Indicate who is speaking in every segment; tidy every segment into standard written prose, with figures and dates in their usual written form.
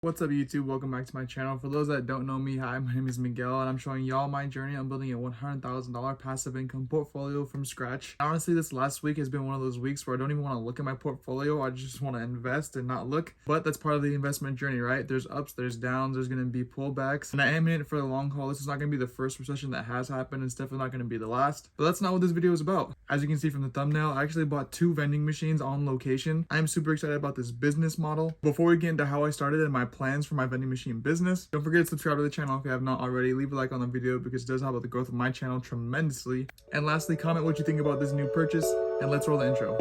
Speaker 1: What's up YouTube? Welcome back to my channel. For those that don't know me, hi, my name is Miguel and I'm showing y'all my journey on building a $100,000 passive income portfolio from scratch. Honestly, this last week has been one of those weeks where I don't even want to look at my portfolio. I just want to invest and not look. But that's part of the investment journey, right? There's ups, there's downs, there's going to be pullbacks. And I am in it for the long haul. This is not going to be the first recession that has happened. It's definitely not going to be the last. But that's not what this video is about. As you can see from the thumbnail, I actually bought 2 vending machines on location. I'm super excited about this business model. Before we get into how I started and my plans for my vending machine business, don't forget to subscribe to the channel if you have not already. Leave a like on the video because it does help with the growth of my channel tremendously. And lastly, comment what you think about this new purchase, and let's roll the intro.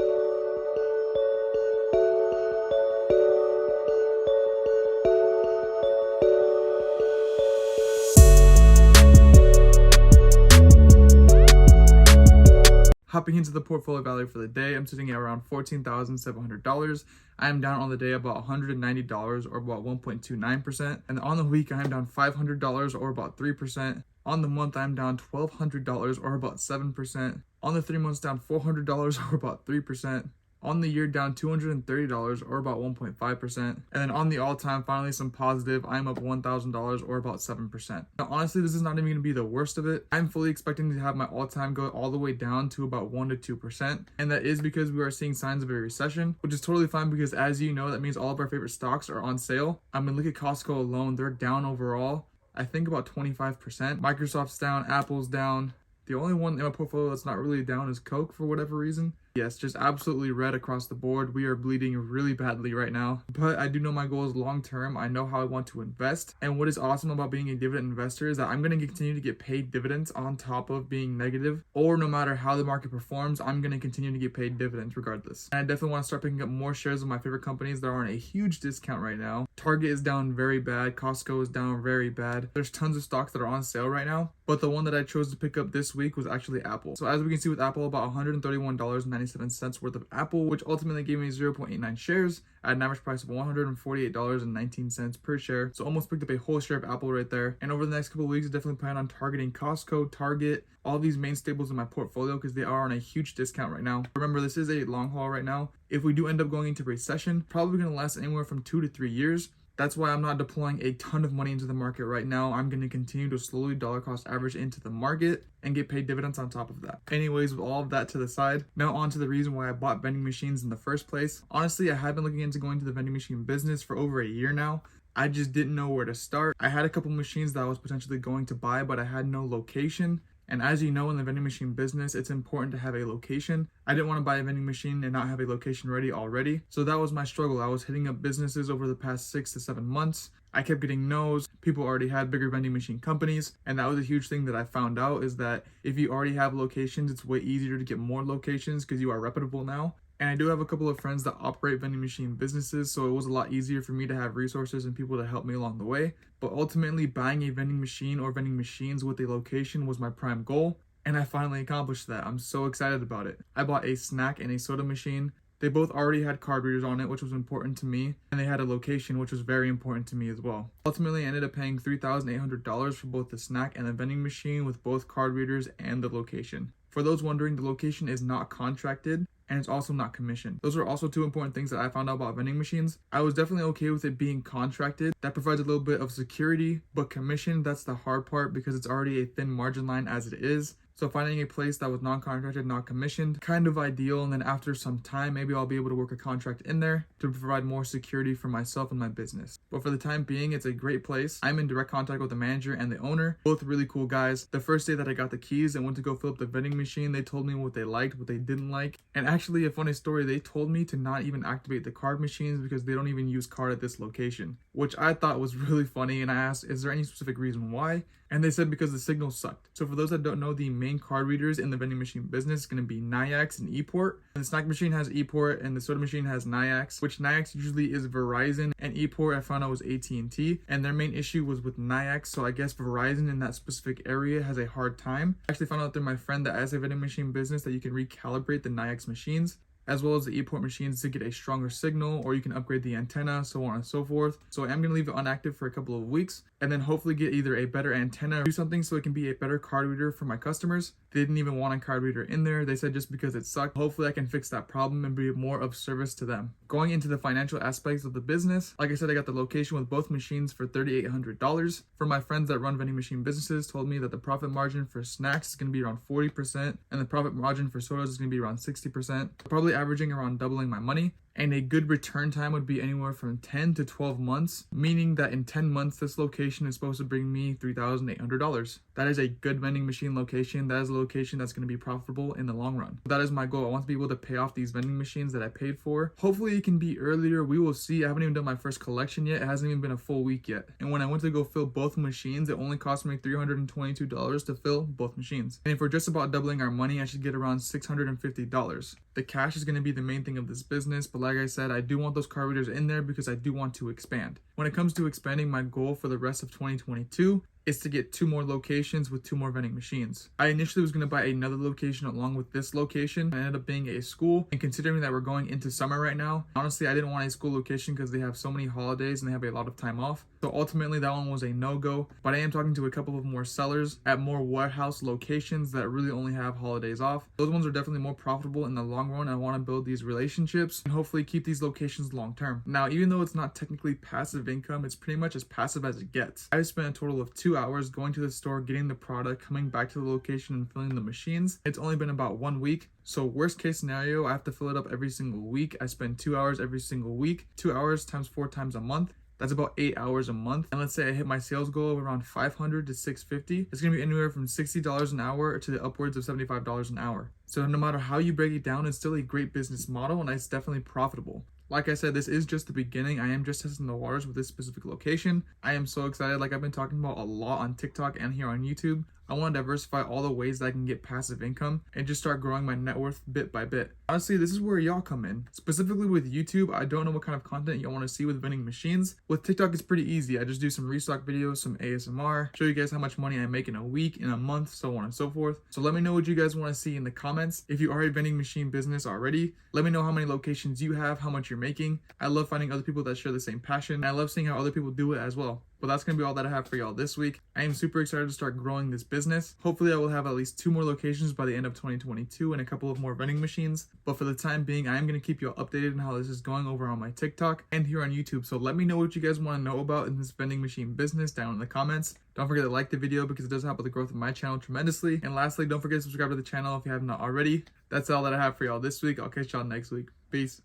Speaker 1: Hopping into the portfolio value for the day, I'm sitting at around $14,700. I am down on the day about $190 or about 1.29%. And on the week, I am down $500 or about 3%. On the month, I'm down $1,200 or about 7%. On the 3 months, down $400 or about 3%. On the year, down $230 or about 1.5%. And then on the all-time, finally some positive, I'm up $1,000 or about 7%. Now honestly, this is not even going to be the worst of it. I'm fully expecting to have my all-time go all the way down to about 1 to 2%. And that is because we are seeing signs of a recession, which is totally fine because as you know, that means all of our favorite stocks are on sale. I mean, look at Costco alone, they're down overall, I think about 25%. Microsoft's down, Apple's down. The only one in my portfolio that's not really down is Coke for whatever reason. Yes, just absolutely red across the board. We are bleeding really badly right now. But I do know my goal is long term. I know how I want to invest. And what is awesome about being a dividend investor is that I'm going to continue to get paid dividends on top of being negative. Or no matter how the market performs, I'm going to continue to get paid dividends regardless. And I definitely want to start picking up more shares of my favorite companies that are on a huge discount right now. Target is down very bad. Costco is down very bad. There's tons of stocks that are on sale right now. But the one that I chose to pick up this week was actually Apple. So as we can see with Apple, about $131.97 worth of Apple, which ultimately gave me 0.89 shares at an average price of $148.19 per share. So almost picked up a whole share of Apple right there. And over the next couple of weeks, I definitely plan on targeting Costco, Target, all these main staples in my portfolio because they are on a huge discount right now. Remember, this is a long haul right now. If we do end up going into recession, probably going to last anywhere from 2 to 3 years. That's why I'm not deploying a ton of money into the market right now. I'm going to continue to slowly dollar cost average into the market and get paid dividends on top of that. Anyways, with all of that to the side, now on to the reason why I bought vending machines in the first place. Honestly, I have been looking into going to the vending machine business for over a year now. I just didn't know where to start. I had a couple machines that I was potentially going to buy, but I had no location. And as you know, in the vending machine business, it's important to have a location. I didn't want to buy a vending machine and not have a location ready already. So that was my struggle. I was hitting up businesses over the past 6 to 7 months. I kept getting no's. People already had bigger vending machine companies. And that was a huge thing that I found out is that if you already have locations, it's way easier to get more locations because you are reputable now. And I do have a couple of friends that operate vending machine businesses, so it was a lot easier for me to have resources and people to help me along the way. But ultimately, buying a vending machine or vending machines with a location was my prime goal, and I finally accomplished that. I'm so excited about it. I bought a snack and a soda machine. They both already had card readers on it, which was important to me, and they had a location, which was very important to me as well. Ultimately, I ended up paying $3,800 for both the snack and the vending machine with both card readers and the location. For those wondering, the location is not contracted, and it's also not commissioned. Those are also 2 important things that I found out about vending machines. I was definitely okay with it being contracted. That provides a little bit of security, but commission, that's the hard part because it's already a thin margin line as it is. So finding a place that was non-contracted, not commissioned, kind of ideal. And then after some time, maybe I'll be able to work a contract in there to provide more security for myself and my business. But for the time being, it's a great place. I'm in direct contact with the manager and the owner, both really cool guys. The first day that I got the keys and went to go fill up the vending machine, they told me what they liked, what they didn't like. And actually, a funny story, they told me to not even activate the card machines because they don't even use card at this location, which I thought was really funny. And I asked, is there any specific reason why? And they said because the signal sucked. So for those that don't know, the main card readers in the vending machine business is going to be Nayax and ePort. And the snack machine has ePort and the soda machine has Nayax, which Nayax usually is Verizon, and ePort I found out was AT&T. And their main issue was with Nayax, so I guess Verizon in that specific area has a hard time. I actually found out through my friend that as a vending machine business that you can recalibrate the Nayax machines. as well as the ePort machines to get a stronger signal, or you can upgrade the antenna, so on and so forth. So I am going to leave it unactive for a couple of weeks and then hopefully get either a better antenna or do something so it can be a better card reader for my customers. They didn't even want a card reader in there. They said just because it sucked. Hopefully I can fix that problem and be more of service to them. Going into the financial aspects of the business, like I said, I got the location with both machines for $3,800. For my friends that run vending machine businesses told me that the profit margin for snacks is going to be around 40% and the profit margin for sodas is going to be around 60%, probably averaging around doubling my money. And a good return time would be anywhere from 10 to 12 months, meaning that in 10 months, this location is supposed to bring me $3,800. That is a good vending machine location. That is a location that's going to be profitable in the long run. That is my goal. I want to be able to pay off these vending machines that I paid for. Hopefully it can be earlier. We will see. I haven't even done my first collection yet. It hasn't even been a full week yet. And when I went to go fill both machines, it only cost me $322 to fill both machines. And if we're just about doubling our money, I should get around $650. The cash is going to be the main thing of this business, but like I said, I do want those card readers in there because I do want to expand. When it comes to expanding, my goal for the rest of 2022 is to get 2 more locations with 2 more vending machines. I initially was going to buy another location along with this location. It ended up being a school, and considering that we're going into summer right now, honestly I didn't want a school location because they have so many holidays and they have a lot of time off. So ultimately that one was a no-go, but I am talking to a couple of more sellers at more warehouse locations that really only have holidays off. Those ones are definitely more profitable in the long run. I want to build these relationships and hopefully keep these locations long term. Now, even though it's not technically passive income, it's pretty much as passive as it gets. I spent a total of 2 hours going to the store, getting the product, coming back to the location and filling the machines. It's only been about 1 week. So worst case scenario, I have to fill it up every single week. I spend 2 hours every single week. 2 hours times 4 times a month. That's about 8 hours a month. And let's say I hit my sales goal of around $500 to $650. It's gonna be anywhere from $60 an hour to upwards of $75 an hour. So no matter how you break it down, it's still a great business model and it's definitely profitable. Like I said, this is just the beginning. I am just testing the waters with this specific location. I am so excited. Like I've been talking about a lot on TikTok and here on YouTube. I want to diversify all the ways that I can get passive income and just start growing my net worth bit by bit. Honestly, this is where y'all come in. Specifically with YouTube, I don't know what kind of content y'all want to see with vending machines. With TikTok, it's pretty easy. I just do some restock videos, some ASMR, show you guys how much money I make in a week, in a month, so on and so forth. So let me know what you guys want to see in the comments. If you are a vending machine business already, let me know how many locations you have, how much you're making. I love finding other people that share the same passion. I love seeing how other people do it as well. But that's going to be all that I have for y'all this week. I am super excited to start growing this business. Hopefully I will have at least 2 more locations by the end of 2022 and a couple of more vending machines. But for the time being, I am going to keep y'all updated on how this is going over on my TikTok and here on YouTube. So let me know what you guys want to know about in this vending machine business down in the comments. Don't forget to like the video because it does help with the growth of my channel tremendously. And lastly, don't forget to subscribe to the channel if you have not already. That's all that I have for y'all this week. I'll catch y'all next week. Peace.